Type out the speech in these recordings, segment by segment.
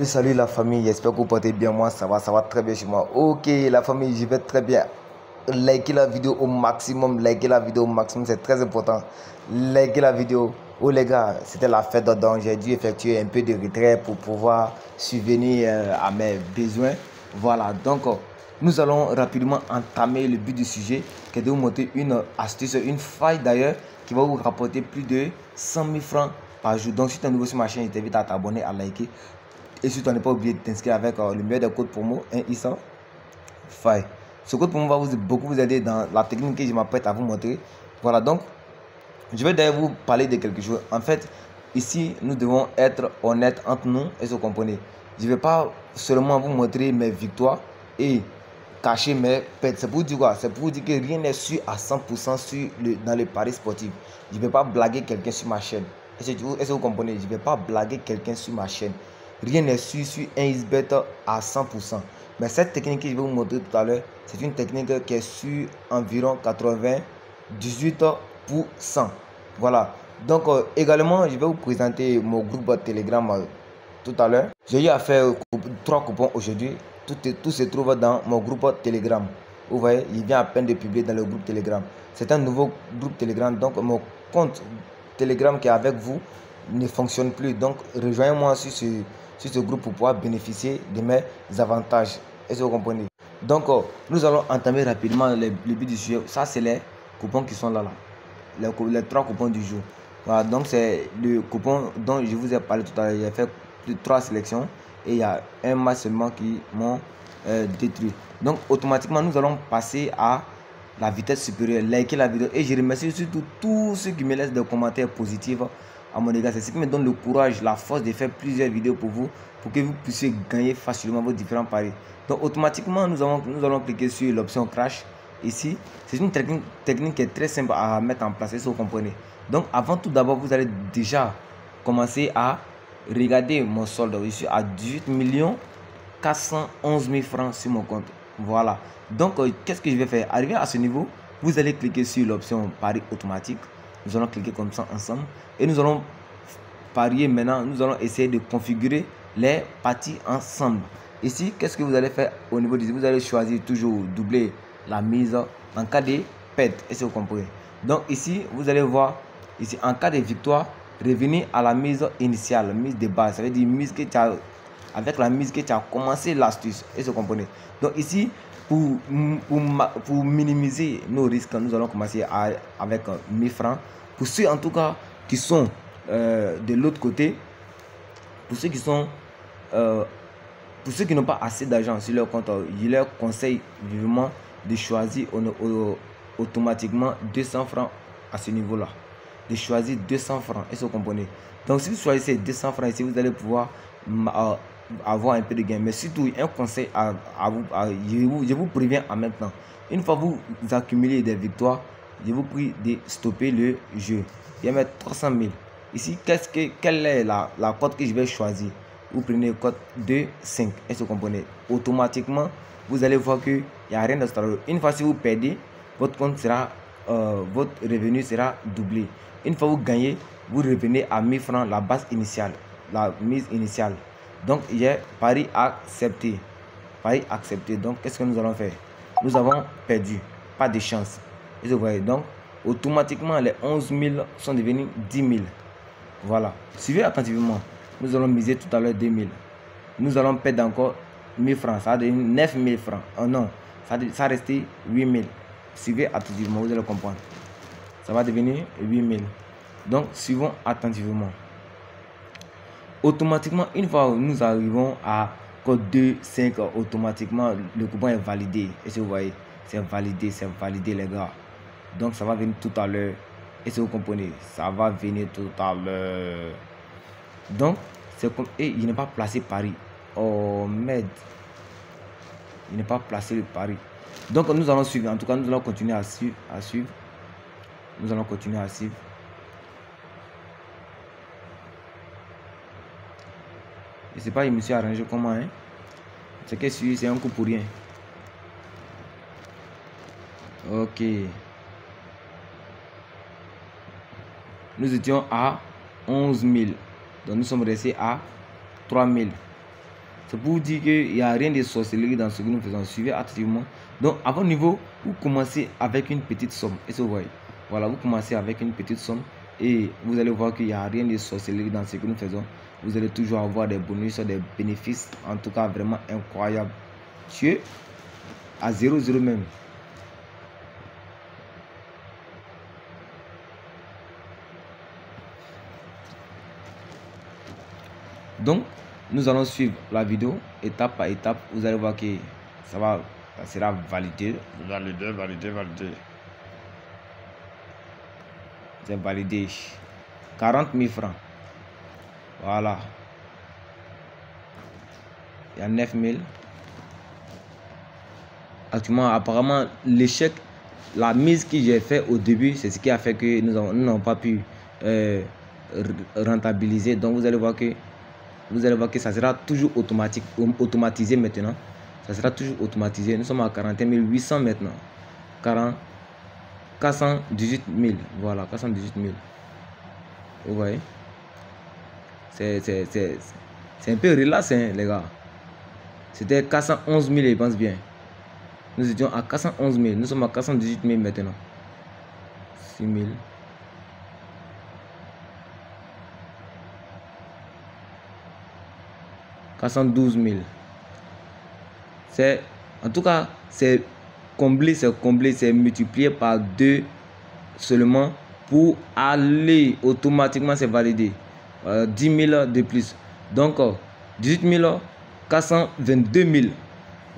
Salut la famille, j'espère que vous portez bien. Moi ça va très bien chez moi. Ok la famille, je vais très bien. Likez la vidéo au maximum, c'est très important. Likez la vidéo. Oh les gars, c'était la fête donc j'ai dû effectuer un peu de retrait pour pouvoir subvenir à mes besoins. Voilà, donc nous allons rapidement entamer le but du sujet, qui est de vous montrer une astuce, une faille d'ailleurs, qui va vous rapporter plus de 100 000 francs par jour. Donc si tu es nouveau sur ma chaîne, je t'invite à t'abonner, à liker. Et surtout, n'es pas oublié de t'inscrire avec le meilleur des codes promo, un ISA Faille. Ce code promo va beaucoup vous aider dans la technique que je m'apprête à vous montrer. Voilà, donc, je vais d'ailleurs vous parler de quelque chose. En fait, ici, nous devons être honnêtes entre nous et se comprendre. Je ne vais pas seulement vous montrer mes victoires et cacher mes pertes. C'est pour vous dire quoi? C'est pour vous dire que rien n'est sûr à 100% dans les paris sportifs. Je ne vais pas blaguer quelqu'un sur ma chaîne. Est-ce que vous comprenez? Je ne vais pas blaguer quelqu'un sur ma chaîne. Rien n'est sûr sur un XBet à 100%. Mais cette technique que je vais vous montrer tout à l'heure, c'est une technique qui est sur environ 98%. Voilà. Donc également, je vais vous présenter mon groupe Telegram tout à l'heure. J'ai eu à faire 3 coupons aujourd'hui. Tout se trouve dans mon groupe Telegram. Vous voyez, il vient à peine de publier dans le groupe Telegram. C'est un nouveau groupe Telegram. Donc mon compte Telegram qui est avec vous ne fonctionne plus. Donc rejoignez-moi sur ce groupe pour pouvoir bénéficier de mes avantages. Est-ce que vous comprenez? Donc nous allons entamer rapidement le but du sujet. Ça c'est les coupons qui sont là. Les 3 coupons du jour. Voilà, donc c'est le coupon dont je vous ai parlé tout à l'heure. J'ai fait 3 sélections et il y a un match seulement qui m'ont détruit. Donc automatiquement nous allons passer à la vitesse supérieure. Likez la vidéo et je remercie surtout tous ceux qui me laissent des commentaires positifs à mon égard. C'est ce qui me donne le courage, la force de faire plusieurs vidéos pour vous, pour que vous puissiez gagner facilement vos différents paris. Donc automatiquement nous allons cliquer sur l'option crash. Ici, c'est une technique qui est très simple à mettre en place, si vous comprenez. Donc avant tout d'abord, vous allez déjà commencer à regarder mon solde. Je suis à 18 411 000 francs sur mon compte. Voilà. Donc qu'est-ce que je vais faire? Arrivé à ce niveau, vous allez cliquer sur l'option pari automatique. Nous allons cliquer comme ça ensemble et nous allons parier maintenant. Nous allons essayer de configurer les parties ensemble. Ici, qu'est-ce que vous allez faire au niveau du... Vous allez choisir toujours doubler la mise en cas de perte. Est-ce que vous comprenez? Donc ici, vous allez voir, ici, en cas de victoire, revenir à la mise initiale, mise de base. Ça veut dire mise que tu as, avec la mise que tu as commencé l'astuce. Est-ce que vous comprenez? Donc ici, pour minimiser nos risques, nous allons commencer avec 1000 francs. Pour ceux en tout cas qui sont de l'autre côté, pour ceux qui sont... pour ceux qui n'ont pas assez d'argent sur leur compte, je leur conseille vivement de choisir automatiquement 200 francs à ce niveau-là. De choisir 200 francs, est-ce que vous comprenez? Donc si vous choisissez 200 francs ici, vous allez pouvoir avoir un peu de gain. Mais surtout, un conseil je vous préviens en même temps. Une fois que vous accumulez des victoires, je vous prie de stopper le jeu. Je vais mettre 300 000. Ici, quelle est la cote que je vais choisir? Vous prenez le code 2,5. Est-ce que vous comprenez? Automatiquement, vous allez voir qu'il n'y a rien d'extraordinaire. Une fois que vous perdez, votre compte sera, votre revenu sera doublé. Une fois que vous gagnez, vous revenez à 1000 francs, la base initiale, la mise initiale. Donc, il y a pari accepté. Pari accepté. Donc, qu'est-ce que nous allons faire? Nous avons perdu. Pas de chance. Et vous voyez, donc, automatiquement, les 11 000 sont devenus 10 000. Voilà. Suivez attentivement. Nous allons miser tout à l'heure 2000. Nous allons perdre encore 1000 francs. Ça va devenir 9000 francs. Oh non, ça va rester 8000. Suivez attentivement, vous allez comprendre. Ça va devenir 8000. Donc, suivons attentivement. Automatiquement, une fois que nous arrivons à code 2,5, automatiquement, le coupon est validé. Et si vous voyez, c'est validé les gars. Donc, ça va venir tout à l'heure. Et si vous comprenez, ça va venir tout à l'heure. Donc, c'est comme... Et il n'est pas placé pari. Oh, merde. Il n'est pas placé le pari. Donc, nous allons suivre. En tout cas, nous allons continuer à suivre. Nous allons continuer à suivre. Je ne sais pas, il me suis arrangé comment. Hein? C'est que c'est un coup pour rien. Ok. Nous étions à 11 000. Donc, nous sommes restés à 3 000. C'est pour vous dire qu'il n'y a rien de sorcellerie dans ce que nous faisons. Suivez activement. Donc, à votre niveau, vous commencez avec une petite somme. Et vous voyez, voilà, vous commencez avec une petite somme et vous allez voir qu'il n'y a rien de sorcellerie dans ce que nous faisons. Vous allez toujours avoir des bonus, des bénéfices, en tout cas vraiment incroyables. Tu es à 0,0 même. Donc, nous allons suivre la vidéo étape par étape. Vous allez voir que ça sera validé. Validé. C'est validé. 40 000 francs. Voilà. Il y a 9 000. Actuellement, apparemment, l'échec, la mise que j'ai fait au début, c'est ce qui a fait que nous n'avons pas pu rentabiliser. Donc, vous allez voir que ça sera toujours automatisé maintenant. Ça sera toujours automatisé. Nous sommes à 41 800 maintenant. 418 000. Voilà, 418 000. Vous voyez? C'est un peu relax, hein, les gars. C'était 411 000, je pense bien. Nous étions à 411 000. Nous sommes à 418 000 maintenant. 6 000. « 412 000. C'est, en tout cas, c'est comblé, c'est multiplié par 2 seulement pour aller automatiquement, c'est validé. 10 000 de plus. Donc, 18 422 000.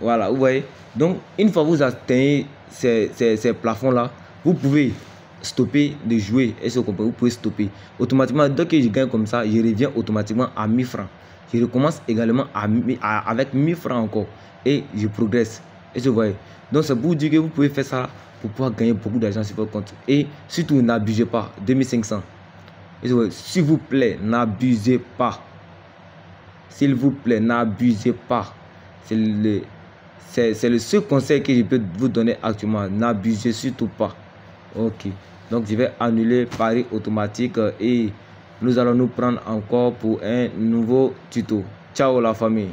Voilà, vous voyez. Donc, une fois que vous atteignez ces plafonds-là, vous pouvez stopper de jouer. Est-ce que vous comprenez? Vous pouvez stopper. Automatiquement, dès que je gagne comme ça, je reviens automatiquement à 1000 francs. Je recommence également avec 1000 francs encore. Et je progresse. Et vous voyez. Donc, c'est pour vous dire que vous pouvez faire ça pour pouvoir gagner beaucoup d'argent sur votre compte. Et surtout, n'abusez pas. 2500. S'il vous plaît, n'abusez pas. S'il vous plaît, n'abusez pas. C'est le seul conseil que je peux vous donner actuellement. N'abusez surtout pas. Ok. Donc, je vais annuler pari automatique et nous allons nous prendre encore pour un nouveau tuto. Ciao la famille.